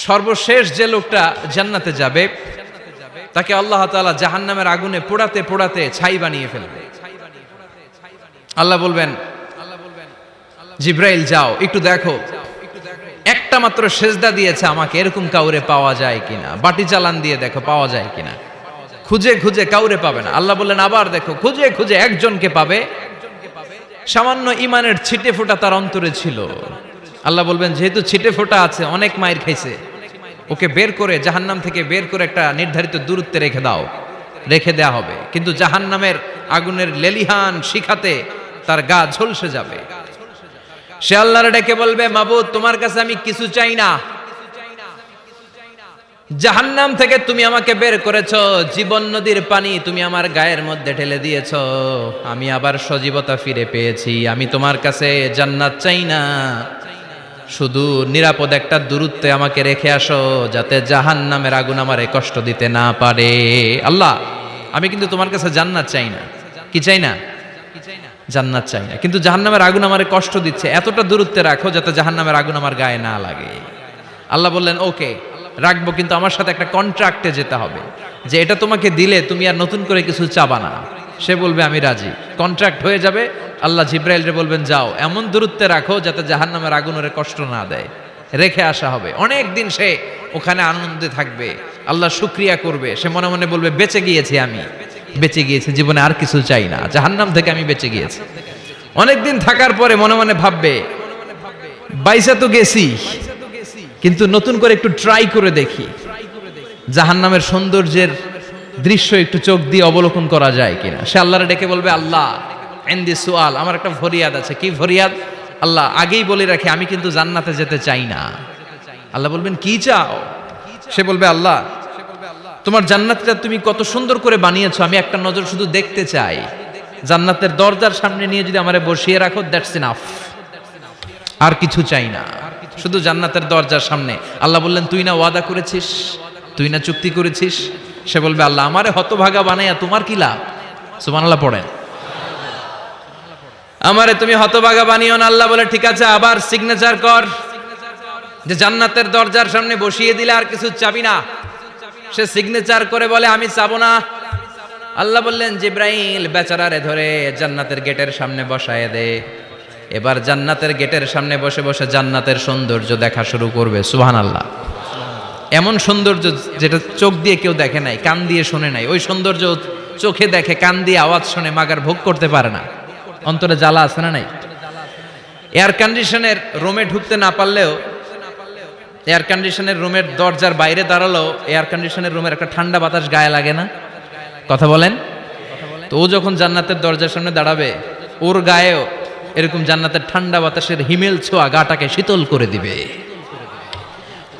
সর্বশেষ যে লোকটা জান্নাতে যাবে তাকে আল্লাহ তাআলা জাহান্নামের আগুনে পোড়াতে পোড়াতে ছাই বানিয়ে ফেলবে। আল্লাহ বলবেন, জিব্রাইল যাও একটু দেখো, একটা মাত্র সেজদা দিয়েছে আমাকে, এরকম কাউরে পাওয়া যায় কিনা। বাটি চালান দিয়ে দেখো পাওয়া যায় কিনা। খুঁজে খুঁজে কাউরে পাবে না। আল্লাহ বললেন আবার দেখো, খুঁজে খুঁজে একজনকে পাবে, সামান্য ইমানের ছিটে ফোঁটা তার অন্তরে ছিল। আল্লাহ বলবেন যেহেতু ছিটে ফোঁটা আছে, অনেক মায়ের খাইছে, ওকে বের করে জাহান্নাম থেকে বের করে একটা নির্ধারিত দূরত্বে রেখে দাও। রেখে দেয়া হবে, কিন্তু জাহান্নামের আগুনের লেলিহান শিখাতে তার গা ঝলসে যাবে। সে আল্লাহর ডেকে বলবে, মাবুদ তোমার কাছে আমি কিছু চাই না, জাহান্নাম থেকে তুমি আমাকে বের করেছো, জীবন নদীর পানি তুমি আমার গায়ের মধ্যে ঢেলে দিয়েছো, আমি আবার সজীবতা ফিরে পেয়েছি। আমি তোমার কাছে জান্নাত চাই না, শুধু নিরাপদ একটা দূরত্বে আমাকে রেখে আসো, যাতে জাহান্নামের আগুন আমারে কষ্ট দিতে না পারে। আল্লাহ আমি কিন্তু তোমার কাছে জান্নাত চাই না। কি চাই না? জান্নাত চাই না, কিন্তু জাহান্নামের আগুন আমারে কষ্ট দিচ্ছে, এতটা দূরত্বে রাখো যাতে জাহান্নামের আগুন আমার গায়ে না লাগে। আল্লাহ বললেন ওকে রাখবো, কিন্তু আমার সাথে একটা কন্ট্রাক্টে যেতে হবে, যে এটা তোমাকে দিলে তুমি আর নতুন করে কিছু চাবা না। সে বলবে আমি রাজি, কন্ট্রাক্ট হয়ে যাবে। আল্লাহ জিব্রাইলরে বলবেন যাও এমন দূরত্বে রাখো যাতে জাহান্নামের আগুন ওরে কষ্ট না দেয়। রেখে আসা হবে, অনেক দিন সে ওখানে আনন্দে থাকবে, আল্লাহ শুকরিয়া করবে। সে মনে মনে বলবে বেঁচে গিয়েছি, আমি বেঁচে গিয়েছি, জীবনে আর কিছু চাই না, জাহান্নাম থেকে আমি বেঁচে গিয়েছি। অনেকদিন থাকার পরে মনে মনে ভাববে বাইসা তো গেছি, কিন্তু নতুন করে একটু ট্রাই করে দেখি, জাহান্নামের সৌন্দর্যের দৃশ্য একটু চোখ দিয়ে অবলোকন করা যায় কিনা। সে আল্লাহরে ডেকে বলবে আল্লাহ ইনদি সুআল, আমার একটা ফরিয়াদ আছে। কি ফরিয়াদ? আল্লাহ আগেই বলে রাখি আমি কিন্তু জান্নাতে যেতে চাই না। আল্লাহ বলবেন কি চাও? সে বলবে আল্লাহ তোমার জান্নাতটা তুমি কত সুন্দর করে বানিয়েছো, আমি একটা নজর শুধু দেখতে চাই। জান্নাতের দরজার সামনে নিয়ে যদি আমারে বসিয়ে রাখো, দ্যাটস ইনাফ, আর কিছু চাই না, শুধু জান্নাতের দরজার সামনে। আল্লাহ বললেন তুই না ওয়াদা করেছিস, তুই না চুক্তি করেছিস। সে বলবে আল্লাহ আমারে হতভাগা বানাইয়া তোমার কি লাভ? সুবহানাল্লাহ পড়েন। আমারে তুমি হতভাগা বানিও না। আল্লাহ বলে ঠিক আছে, আবার সিগনেচার কর যে জান্নাতের দরজার সামনে বসিয়ে দিলে আর কিছু চাবি না। সে সিগনেচার করে বলে আমি চাবো না। আল্লাহ বললেন জিব্রাইল বেচারারে ধরে জান্নাতের গেটের সামনে বসায় দে। এবার জান্নাতের গেটের সামনে বসে বসে জান্নাতের সৌন্দর্য দেখা শুরু করবে। সুবহানাল্লাহ। এমন সৌন্দর্য যেটা চোখ দিয়ে কেউ দেখে নাই, কান দিয়ে শোনে নাই। ওই সৌন্দর্য চোখে দেখে, কান দিয়ে আওয়াজ শুনে, মাগার ভোগ করতে পারে না। অন্তরে জ্বালা আছে না নাই? এয়ার কন্ডিশনের রুমে ঢুকতে না পারলেও, এয়ার কন্ডিশনের রুমের দরজার বাইরে দাঁড়ালো, এয়ার কন্ডিশনের রুমের একটা ঠান্ডা বাতাস গায়ে লাগে না? কথা বলেন তো। ও যখন জান্নাতের দরজার সামনে দাঁড়াবে, ওর গায়েও এরকম জান্নাতের ঠান্ডা বাতাসের হিমেল ছোঁয়া গাটাকে শীতল করে দিবে।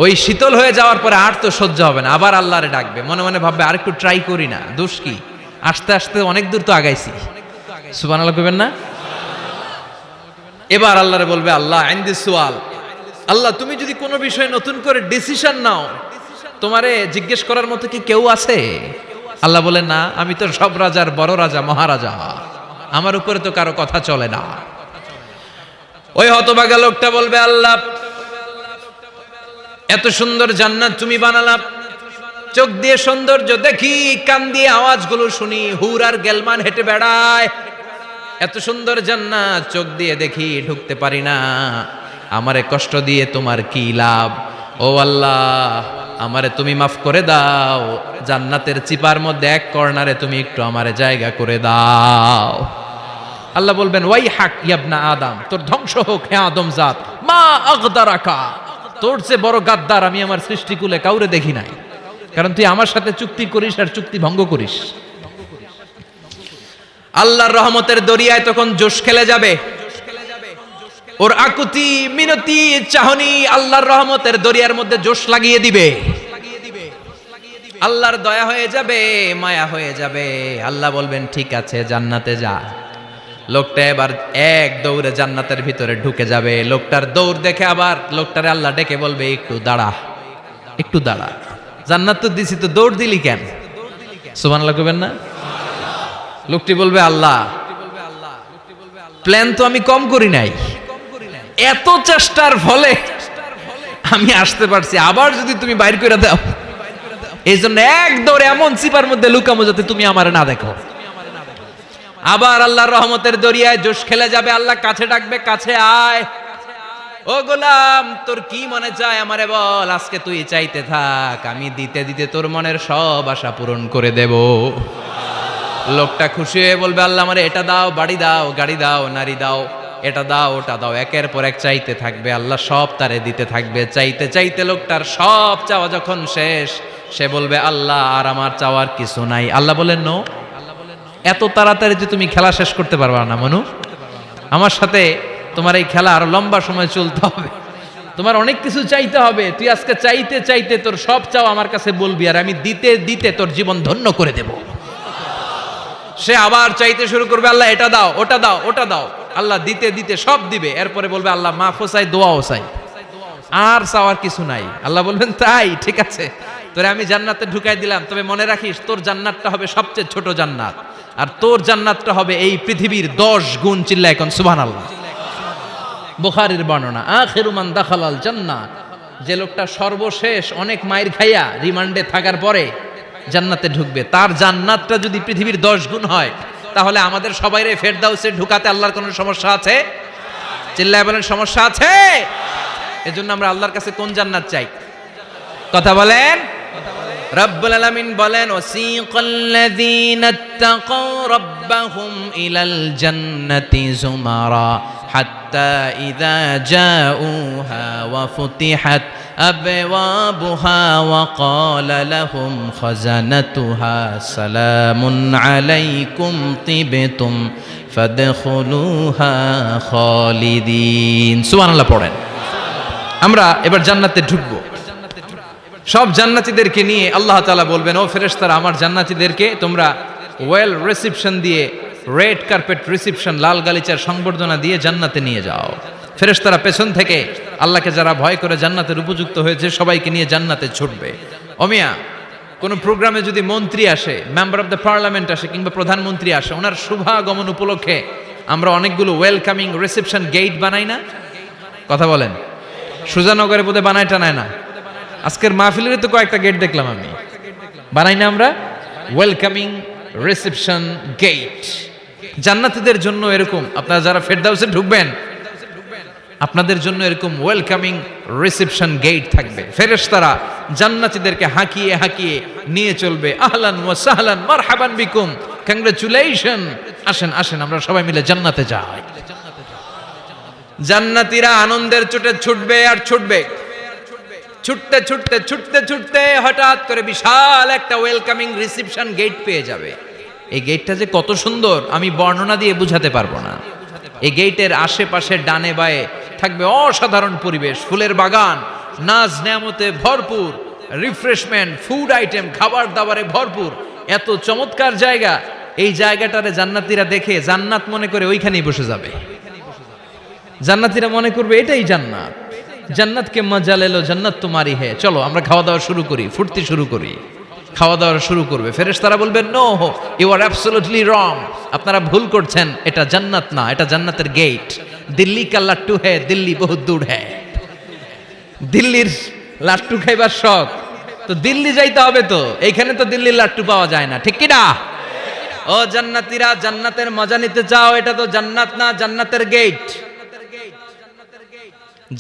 ওই শীতল হয়ে যাওয়ার পরে আর তো সহ্য হবে না, আবার আল্লাহরে ডাকবে। মনে মনে ভাববে আর একটু ট্রাই করি না, দোষ কি, আস্তে আস্তে অনেক দূর তো আগাইছি। সুবহানাল্লাহ কইবেন না? এবার আল্লাহরে বলবে আল্লাহ ইনদি সুআল, আল্লাহ তুমি যদি কোনো বিষয়ে নতুন করে ডিসিশন নাও, তোমারে জিজ্ঞেস করার মতো কি কেউ আছে? আল্লাহ বলে না, আমি তো সব রাজার বড় রাজা, মহারাজা, আমার উপরে তো কারো কথা চলে না। ওই হতভাগা লোকটা বলবে আল্লাহ এত সুন্দর জান্নাত তুমি বানালা, চোখ দিয়ে সৌন্দর্য দেখি, কান দিয়ে আওয়াজগুলো শুনি, হুর আর গেলমান হেঁটে বেড়ায়, এত সুন্দর জান্নাত চোখ দিয়ে দেখি, ঢুকতে পারি না, আমারে কষ্ট দিয়ে তোমার কি লাভ? ও আল্লাহ আমারে তুমি মাফ করে দাও, জান্নাতের চিপার মধ্যে এক কর্নারে তুমি একটু আমারে জায়গা করে দাও। আল্লাহ বলবেন ওয়াই হাক ইয়াবনা আদম, তোর ধ্বংস হোক হে আদম জাত, মা আগদারাকা, তোর চেয়ে বড় গাদ্দার আমি আমার সৃষ্টিকুলে কাউরে দেখি নাই, কারণ তুই আমার সাথে চুক্তি করিস আর চুক্তি ভঙ্গ করিস। আল্লাহর রহমতের দরিয়ায় তখন জোশ খেলে যাবে, ওর আকুতি মিনতি চাহনি আল্লাহর রহমতের দরিয়ার মধ্যে জোশ লাগিয়ে দিবে। আল্লাহর দয়া হয়ে যাবে, মায়া হয়ে যাবে। আল্লাহ বলবেন ঠিক আছে জান্নাতে যা। লোকটা এবার এক দৌড়ে জান্নাতের ভিতরে ঢুকে যাবে। লোকটার দৌড় দেখে আবার লোকটারে আল্লাহ ডেকে বলবে একটু দাঁড়া, একটু দাঁড়া, জান্নাত তো দিছি, তো দৌড় দিলি কেন? সুবহানাল্লাহ কইবেন না? লোকটি বলবে আল্লাহ প্ল্যান তো আমি কম করি নাই, এত চেষ্টার ফলে আমি আসতে পারছি, আবার যদি তুমি বাইর করে দাও, এই জন্য এক দৌড়ে এমন চিপার মধ্যে লুকামো যাতে তুমি আমার না দেখো। আবার আল্লাহর রহমতের দরিয়ায় জোশ খেলে যাবে, আল্লাহ কাছে ডাকবে, কাছে আয়, ও গোলাম তোর কি মনে চায় আমারে বল, আজকে তুই চাইতে থাক, আমি দিতে দিতে তোর মনের সব আশা পূরণ করে দেব। লোকটা খুশি হয়ে বলবে, আল্লাহ আমারে এটা দাও, বাড়ি দাও, গাড়ি দাও, নারী দাও, এটা দাও, ওটা দাও, একের পর এক চাইতে থাকবে, আল্লাহ সব তারে দিতে থাকবে। চাইতে চাইতে লোকটার সব চাওয়া যখন শেষ, সে বলবে, আল্লাহ আর আমার চাওয়ার কিছু নাই। আল্লাহ বলেন, নো, এত তাড়াতাড়ি যে তুমি খেলা শেষ করতে পারবা না মনু, আমার সাথে তোমার এই খেলা আরো লম্বা সময় চলতে হবে, তোমার অনেক কিছু চাইতে হবে। তুই আজকে চাইতে চাইতে তোর সব চাও আমার কাছে বলবি, আর আমি দিতে দিতে তোর জীবন ধন্য করে দেব। সে আবার চাইতে শুরু করবে, আল্লাহ এটা দাও, ওটা দাও, ওটা দাও, আল্লাহ দিতে দিতে সব দিবে। এরপরে বলবে, আল্লাহ মাফও চাই, দোয়াও চাই, আর চাওয়ার কিছু নাই। আল্লাহ বলবেন, তাই ঠিক আছে, তোরে আমি জান্নাতে ঢুকাই দিলাম, তবে মনে রাখিস তোর জান্নাতটা হবে সবচেয়ে ছোট জান্নাত, আর তোর জান্নাতটা হবে এই পৃথিবীর 10 গুণ। চিল্লায় এখন সুবহানাল্লাহ। বুখারীর বর্ণনা, আখিরু মান দাখালাল জান্নাহ, যে লোকটা সর্বশেষ অনেক মাইর খাইয়া রিমান্ডে থাকার পরে জান্নাতে ঢুকবে, তার জান্নাতটা যদি পৃথিবীর 10 গুণ হয়, তাহলে আমাদের সবাইরে ফেরদাউসে ঢুকাতে আল্লাহর কোনো সমস্যা আছে? চিল্লায় বলেন, সমস্যা আছে? এজন্য আমরা আল্লাহর কাছে কোন জান্নাত চাই? কথা বলেন। রব্বুল আলামিন বলেন, ওয়াসিকাল্লাযীনা ইত্তাকাউ রাব্বাহুম ইলাল জান্নাতি যুমারা হাত্তা ইযা জাউহা ওয়া ফুতিহাত আবওয়াবুহা ওয়া ক্বালা লাহুম খাজানাতুহা সালামুন আলাইকুম তিবতুম ফাদখুলুহা খালিদিন। সুবহানাল্লাহ পড়েন। আমরা এবার জান্নাতে ঢুকবো। সব জান্নাতীদেরকে নিয়ে আল্লাহ তাআলা বলবেন, ও ফেরেশতারা, আমার জান্নাতীদেরকে তোমরা ওয়েল রিসেপশন দিয়ে, রেড কার্পেট রিসেপশন, লাল গালিচার সংবর্ধনা দিয়ে জান্নাতে নিয়ে যাও। ফেরেশতারা পেছন থেকে আল্লাহকে যারা ভয় করে জান্নাতের উপযুক্ত হয়েছে সবাইকে নিয়ে জান্নাতে ছুটবে। অমিয়া, কোন প্রোগ্রামে যদি মন্ত্রী আসে, মেম্বার অফ দ্য পার্লামেন্ট আসে, কিংবা প্রধানমন্ত্রী আসে, ওনার শুভাগমন উপলক্ষে আমরা অনেকগুলো ওয়েলকামিং রিসেপশন গেট বানাই না? কথা বলেন। সুজানগরে বোধহয় বানায় টানায় না? আজকের মাহফিলের তো কয়েকটা গেট দেখলাম আমি, বানাই না আমরা? Welcoming reception gate. জান্নাতীদের জন্য এরকম, আপনারা যারা ফেরদাউসে ঢুকবেন আপনাদের জন্য এরকম ওয়েলকামিং রিসেপশন গেট থাকবে। ফেরেশতারা জান্নাতীদেরকে হাঁকিয়ে হাঁকিয়ে নিয়ে চলবে, আহলান ওয়া সাহলান মারহাবান বিকুম, কংগ্রাচুলেশন, আসেন আসেন আমরা সবাই মিলে জান্নাতে যাই। জান্নাতীরা আনন্দের চোটে ছুটবে আর ছুটবে। ছুটতে ছুটতে ছুটতে ছুটতে হঠাৎ করে বিশাল একটা ওয়েলকামিং রিসেপশন গেট পেয়ে যাবে। এই গেটটা যে কত সুন্দর আমি বর্ণনা দিয়ে বুঝাতে পারবো না। এই গেটের আশেপাশে ডানে বায়ে থাকবে অসাধারণ পরিবেশ, ফুলের বাগান, নাজ নেয়ামতে ভরপুর, রিফ্রেশমেন্ট, ফুড আইটেম, খাবার দাবারে ভরপুর, এত চমৎকার জায়গা। এই জায়গাটারে জান্নাতীরা দেখে জান্নাত মনে করে ওইখানেই বসে যাবে। জান্নাতীরা মনে করবে এটাই জান্নাত, জান্নাতকে মজা লেলো, জান্নাত তোমারই হে, চলো আমরা খাওয়া দাওয়া শুরু করি, ফুর্তি শুরু করি। খাওয়া দাওয়া শুরু করবে। ফেরেশতারা বলবেন, no, you are absolutely wrong, আপনারা ভুল করছেন, এটা জান্নাত না, এটা জান্নাতের গেট। দিল্লি কা লাট্টু হে, দিল্লি বহুত দূর হে। দিল্লির লাট্টু খাইবার শখ, তো দিল্লি যাইতে হবে, তো এইখানে তো দিল্লির লাট্টু পাওয়া যায় না, ঠিক কি না? ও জান্নাতীরা, জান্নাতের মজা নিতে চাও? এটা তো জান্নাত না, জান্নাতের গেট।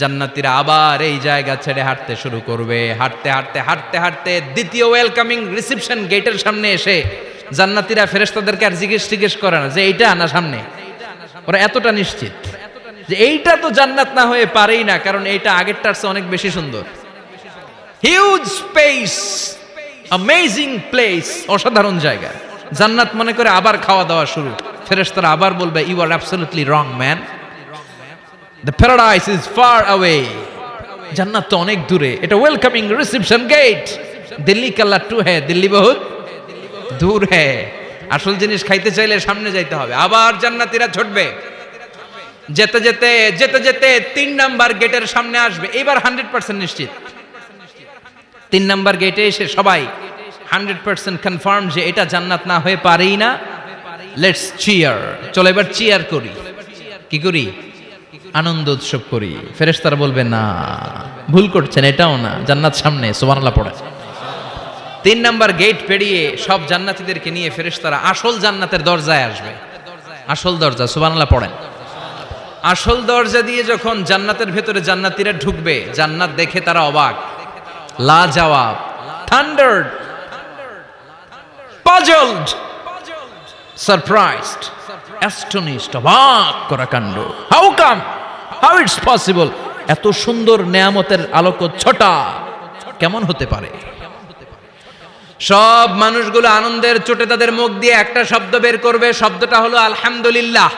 জান্নাতীরা আবার এই জায়গা ছেড়ে হাঁটতে শুরু করবে। হাঁটতে হাঁটতে হাঁটতে হাঁটতে দ্বিতীয় ওয়েলকামিং রিসেপশন গেটের সামনে এসে জান্নাতীরা ফেরেশতাদেরকে আর জিজ্ঞেস করে না যে এইটা না সামনে, ওরা এতটা নিশ্চিত যে এইটা তো জান্নাত না হয়ে পারেই না, কারণ এইটা আগেরটার চেয়ে অনেক বেশি সুন্দর। হিউজ স্পেস, অ্যামেজিং প্লেস, অসাধারণ জায়গা। জান্নাত মনে করে আবার খাওয়া দাওয়া শুরু। ফেরেশতারা আবার বলবে, you are absolutely wrong man, the paradise is far away, জান্নাত তো অনেক দূরে, এটা ওয়েলকামিং রিসেপশন গেট। দিল্লি কা লাট্টু হে, দিল্লি বহুত দূর হে। আসল জিনিস খাইতে চাইলে সামনে যাইতে হবে। আবার জান্নাতীরা ছুটবে। যেতে যেতে যেতে যেতে 3 নাম্বার গেটের সামনে আসবে। এবার 100% নিশ্চিত। 3 নাম্বার গেটে এসে সবাই 100% কনফার্ম যে এটা জান্নাত না হয়ে পারেই না। লেটস চিয়ার, চলো এবার চিয়ার করি। কি করি? আনন্দ উৎসব করি, ফেরেশতারা বলবে না, ভুল করছেন, এটাও না, জান্নাত সামনে, সুবহানাল্লাহ পড়ে। 3 নাম্বার গেট পেরিয়ে সব জান্নাতীদেরকে নিয়ে ফেরেশতারা আসল জান্নাতের দরজায় আসবে। আসল দরজা, সুবহানাল্লাহ পড়েন। আসল দরজা দিয়ে যখন জান্নাতের ভেতরে জান্নাতীরা ঢুকবে, জান্নাত দেখে তারা অবাক, লাজবাব, থান্ডার্ড, পাজলড, সারপ্রাইজড, অ্যাস্টনিশড, অবাক করা কাণ্ড। How come, how it's possible, এত সুন্দর নেয়ামতের আলোকচ্ছটা কেমন হতে পারে? সব মানুষগুলো আনন্দের চোটে তাদের মুখ দিয়ে একটা শব্দ বের করবে, শব্দটা হলো আলহামদুলিল্লাহ।